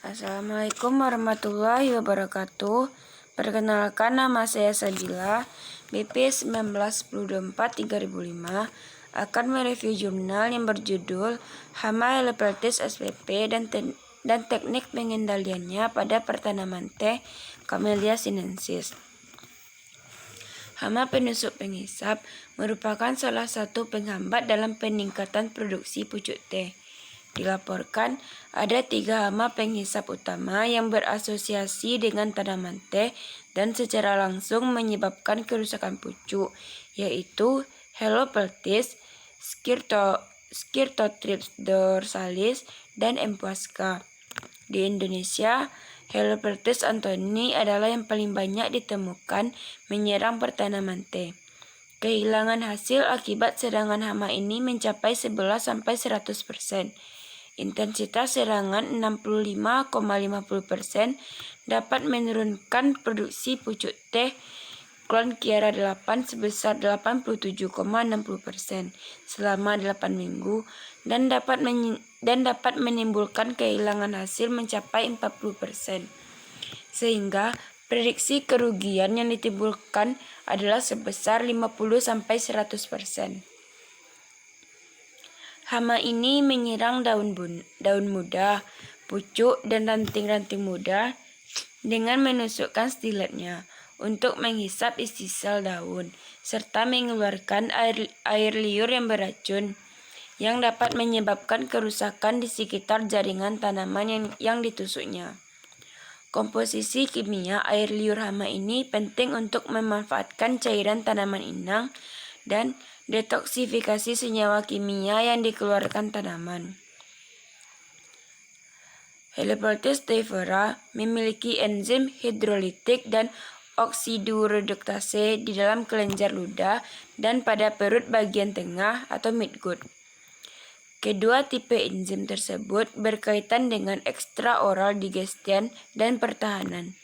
Assalamualaikum warahmatullahi wabarakatuh. Perkenalkan, nama saya Sabila, BP 1924-3005, akan mereview jurnal yang berjudul Hama Helopeltis SPP dan teknik pengendaliannya pada pertanaman teh Camellia sinensis. Hama penusuk penghisap merupakan salah satu penghambat dalam peningkatan produksi pucuk teh. Dilaporkan ada 3 hama penghisap utama yang berasosiasi dengan tanaman teh dan secara langsung menyebabkan kerusakan pucuk, yaitu Helopeltis, Skirtotrips dorsalis, dan Empuasca. Di Indonesia, Helopeltis anthoni adalah yang paling banyak ditemukan menyerang pertanaman teh. Kehilangan hasil akibat serangan hama ini mencapai 11-100%. Intensitas serangan 65,50% dapat menurunkan produksi pucuk teh klon Kiara 8 sebesar 87,60% selama 8 minggu dan dapat menimbulkan kehilangan hasil mencapai 40%. Sehingga prediksi kerugian yang ditimbulkan adalah sebesar 50-100%. Hama ini menyerang daun muda, pucuk, dan ranting-ranting muda dengan menusukkan stiletnya untuk menghisap isi sel daun, serta mengeluarkan air liur yang beracun, yang dapat menyebabkan kerusakan di sekitar jaringan tanaman yang ditusuknya. Komposisi kimia air liur hama ini penting untuk memanfaatkan cairan tanaman inang dan detoksifikasi senyawa kimia yang dikeluarkan tanaman. Helopeltis teifera memiliki enzim hidrolitik dan oksidoreduktase di dalam kelenjar ludah dan pada perut bagian tengah atau midgut. Kedua tipe enzim tersebut berkaitan dengan ekstraoral digestion dan pertahanan.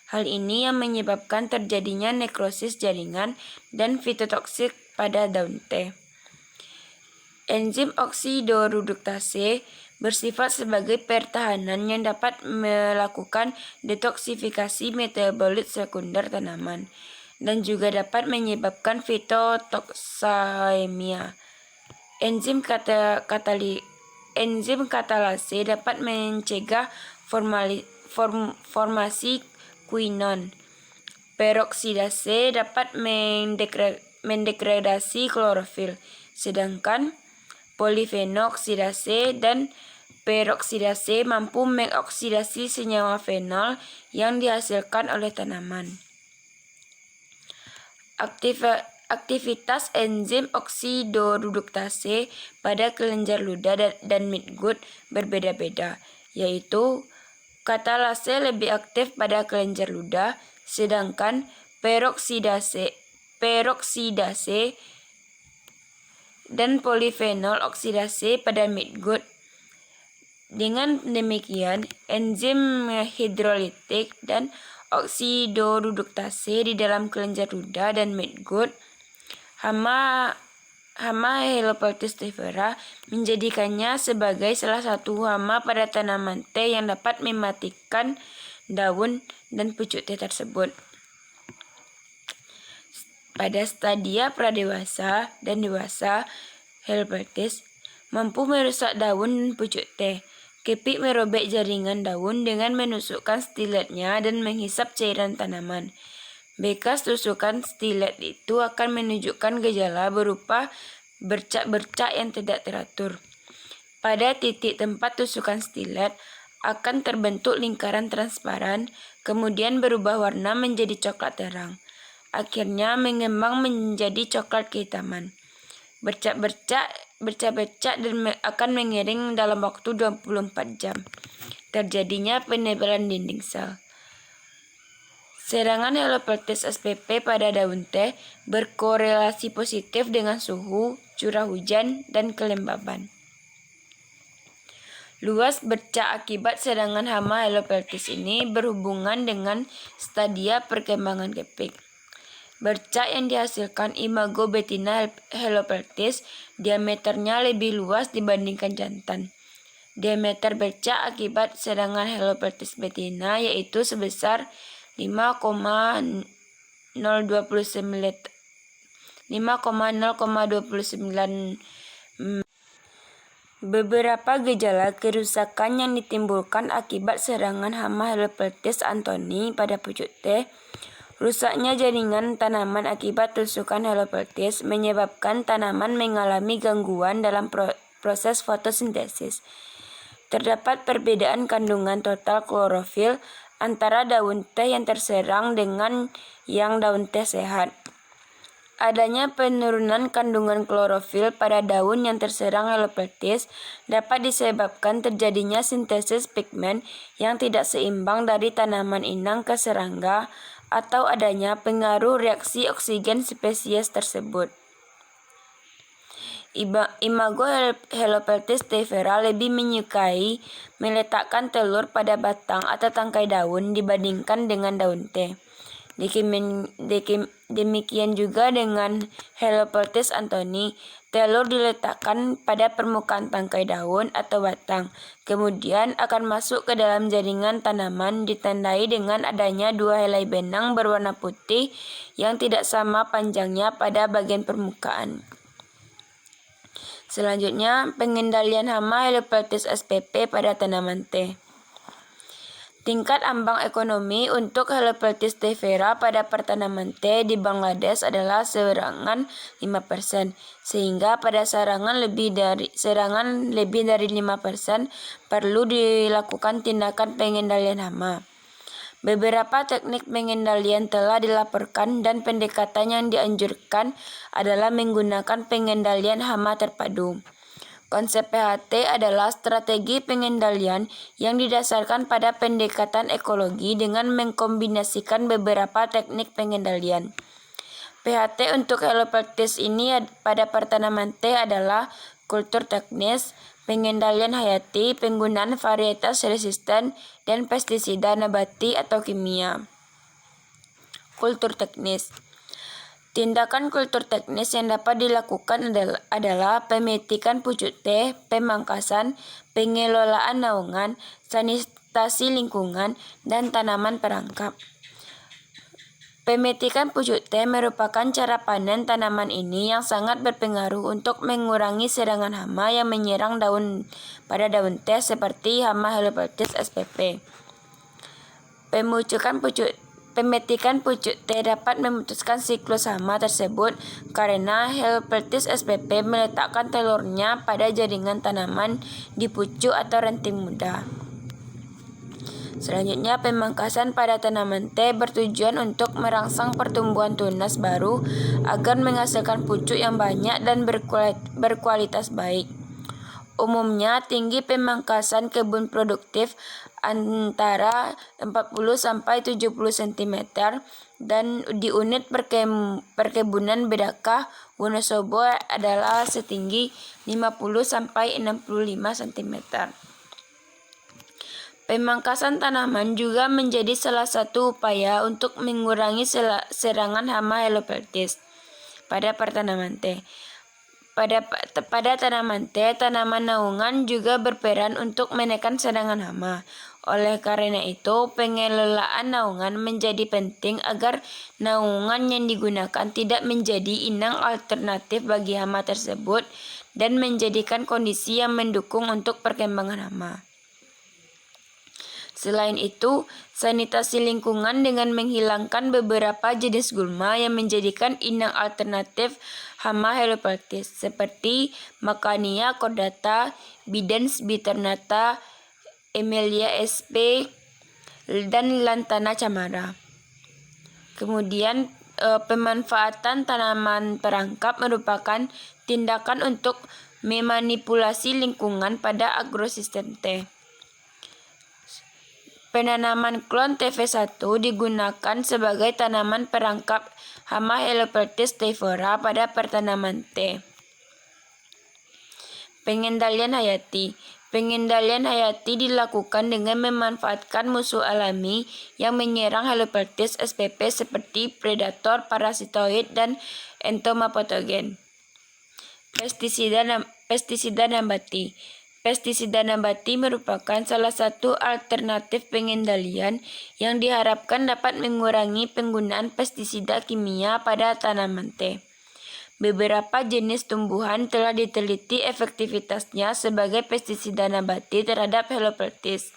Hal ini yang menyebabkan terjadinya nekrosis jaringan dan fitotoksik pada daun teh. Enzim oksidoreduktase bersifat sebagai pertahanan yang dapat melakukan detoksifikasi metabolit sekunder tanaman dan juga dapat menyebabkan fitotoksaemia. Enzim katalase dapat mencegah formasi quinon. Peroksidase dapat mendegradasi klorofil, sedangkan polifenoksidase dan peroksidase mampu mengoksidasi senyawa fenol yang dihasilkan oleh tanaman. Aktivitas enzim oksidoreduktase pada kelenjar ludah dan midgut berbeda-beda, yaitu katalase lebih aktif pada kelenjar ludah, sedangkan peroksidase dan polifenol oksidase pada midgut. Dengan demikian, enzim hidrolitik dan oksidoreduktase di dalam kelenjar ludah dan midgut hama Helopeltis teifera menjadikannya sebagai salah satu hama pada tanaman teh yang dapat mematikan daun dan pucuk teh tersebut. Pada stadia pradewasa dan dewasa, Helopeltis mampu merusak daun dan pucuk teh. Kepik merobek jaringan daun dengan menusukkan stiletnya dan menghisap cairan tanaman. Bekas tusukan stilet itu akan menunjukkan gejala berupa bercak-bercak yang tidak teratur. Pada titik tempat tusukan stilet akan terbentuk lingkaran transparan, kemudian berubah warna menjadi coklat terang. Akhirnya mengembang menjadi coklat kehitaman. Bercak-bercak dan akan mengering dalam waktu 24 jam. Terjadinya penebalan dinding sel. Serangan Helopeltis SPP pada daun teh berkorelasi positif dengan suhu, curah hujan, dan kelembaban. Luas bercak akibat serangan hama Helopeltis ini berhubungan dengan stadia perkembangan kepik. Bercak yang dihasilkan imago betina Helopeltis diameternya lebih luas dibandingkan jantan. diameter bercak akibat serangan Helopeltis betina, yaitu sebesar 5,029. Beberapa gejala kerusakan yang ditimbulkan akibat serangan hama Helopeltis anthoni pada pucuk teh. Rusaknya jaringan tanaman akibat tusukan Helopeltis menyebabkan tanaman mengalami gangguan dalam proses fotosintesis. Terdapat perbedaan kandungan total klorofil antara daun teh yang terserang dengan yang daun teh sehat. Adanya penurunan kandungan klorofil pada daun yang terserang Helopeltis dapat disebabkan terjadinya sintesis pigmen yang tidak seimbang dari tanaman inang ke serangga atau adanya pengaruh reaksi oksigen spesies tersebut. Imago Helopeltis teifera lebih menyukai meletakkan telur pada batang atau tangkai daun dibandingkan dengan daun teh. Demikian juga dengan Helopeltis anthoni, telur diletakkan pada permukaan tangkai daun atau batang, kemudian akan masuk ke dalam jaringan tanaman ditandai dengan adanya dua helai benang berwarna putih yang tidak sama panjangnya pada bagian permukaan. Selanjutnya, pengendalian hama Helopeltis spp pada tanaman teh. Tingkat ambang ekonomi untuk Helopeltis teifera pada pertanaman teh di Bangladesh adalah serangan 5%, sehingga pada serangan lebih dari 5% perlu dilakukan tindakan pengendalian hama. Beberapa teknik pengendalian telah dilaporkan dan pendekatan yang dianjurkan adalah menggunakan pengendalian hama terpadu. Konsep PHT adalah strategi pengendalian yang didasarkan pada pendekatan ekologi dengan mengkombinasikan beberapa teknik pengendalian. PHT untuk Helopeltis ini pada pertanaman teh adalah kultur teknis, pengendalian hayati, penggunaan varietas resisten, dan pestisida nabati atau kimia. Kultur teknis. Tindakan kultur teknis yang dapat dilakukan adalah pemetikan pucuk teh, pemangkasan, pengelolaan naungan, sanitasi lingkungan, dan tanaman perangkap. Pemetikan pucuk teh merupakan cara panen tanaman ini yang sangat berpengaruh untuk mengurangi serangan hama yang menyerang daun teh seperti hama Helopeltis spp. Pemetikan pucuk teh dapat memutuskan siklus hama tersebut karena Helopeltis spp meletakkan telurnya pada jaringan tanaman di pucuk atau ranting muda. Selanjutnya, pemangkasan pada tanaman teh bertujuan untuk merangsang pertumbuhan tunas baru agar menghasilkan pucuk yang banyak dan berkualitas baik. Umumnya, tinggi pemangkasan kebun produktif antara 40-70 cm dan di unit perkebunan Bedaka Wonosobo adalah setinggi 50-65 cm. Pemangkasan tanaman juga menjadi salah satu upaya untuk mengurangi serangan hama Helopeltis pada pertanaman teh. Pada tanaman teh, tanaman naungan juga berperan untuk menekan serangan hama. Oleh karena itu, pengelolaan naungan menjadi penting agar naungan yang digunakan tidak menjadi inang alternatif bagi hama tersebut dan menjadikan kondisi yang mendukung untuk perkembangan hama. Selain itu, sanitasi lingkungan dengan menghilangkan beberapa jenis gulma yang menjadikan inang alternatif hama Helopeltis seperti Macania cordata, Bidens biternata, Emilia sp, dan Lantana camara. Kemudian, pemanfaatan tanaman perangkap merupakan tindakan untuk memanipulasi lingkungan pada agrosistem teh. Penanaman klon TV1 digunakan sebagai tanaman perangkap hama Helopeltis teifera pada pertanaman teh. Pengendalian hayati. Pengendalian hayati dilakukan dengan memanfaatkan musuh alami yang menyerang Helopeltis spp seperti predator, parasitoid, dan entomopatogen. Pestisida nabati. Pestisida nabati merupakan salah satu alternatif pengendalian yang diharapkan dapat mengurangi penggunaan pestisida kimia pada tanaman teh. Beberapa jenis tumbuhan telah diteliti efektivitasnya sebagai pestisida nabati terhadap Helopeltis.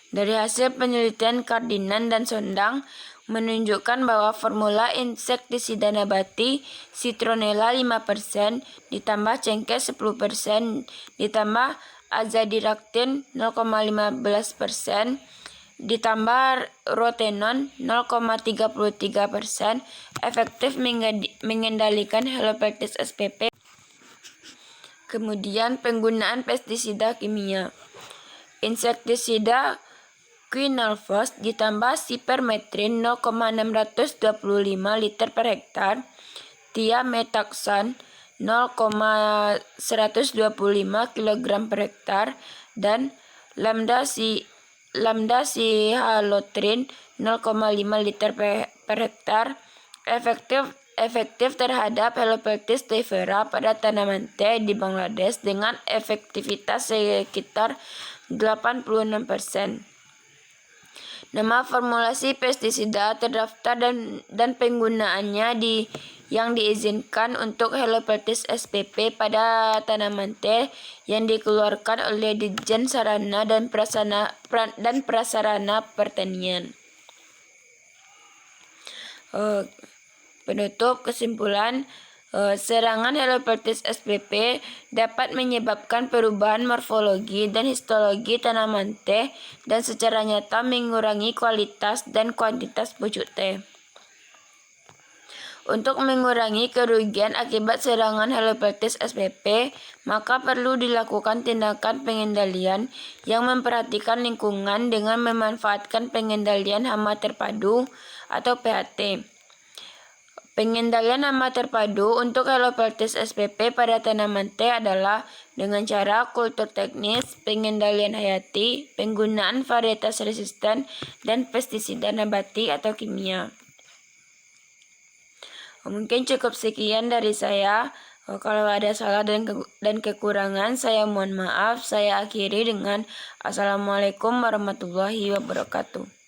Dari hasil penelitian Kardinan dan Sondang menunjukkan bahwa formula insektisida nabati Citronella 5% ditambah cengkeh 10% ditambah azadirachtin 0,15% ditambah rotenon 0,33% efektif mengendalikan Helopeltis spp. Kemudian penggunaan pestisida kimia. Insektisida Quinalfos ditambah sipermetrin 0,625 liter per hektar, tiametaxan 0,125 kg per hektar, dan lambda-sihalotrin 0,5 liter per hektar, efektif terhadap Helopeltis tivera pada tanaman teh di Bangladesh dengan efektivitas sekitar 86%. Nama formulasi pestisida terdaftar dan penggunaannya yang diizinkan untuk Helopeltis spp pada tanaman teh yang dikeluarkan oleh Ditjen Sarana dan Prasarana Pertanian. Penutup kesimpulan, serangan Helopeltis spp dapat menyebabkan perubahan morfologi dan histologi tanaman teh dan secara nyata mengurangi kualitas dan kuantitas pucuk teh. Untuk mengurangi kerugian akibat serangan Helopeltis spp, maka perlu dilakukan tindakan pengendalian yang memperhatikan lingkungan dengan memanfaatkan pengendalian hama terpadu atau PHT. Pengendalian hama terpadu untuk Helopeltis spp pada tanaman teh adalah dengan cara kultur teknis, pengendalian hayati, penggunaan varietas resisten, dan pestisida nabati atau kimia. Mungkin cukup sekian dari saya. Kalau ada salah dan kekurangan, saya mohon maaf. Saya akhiri dengan Assalamualaikum warahmatullahi wabarakatuh.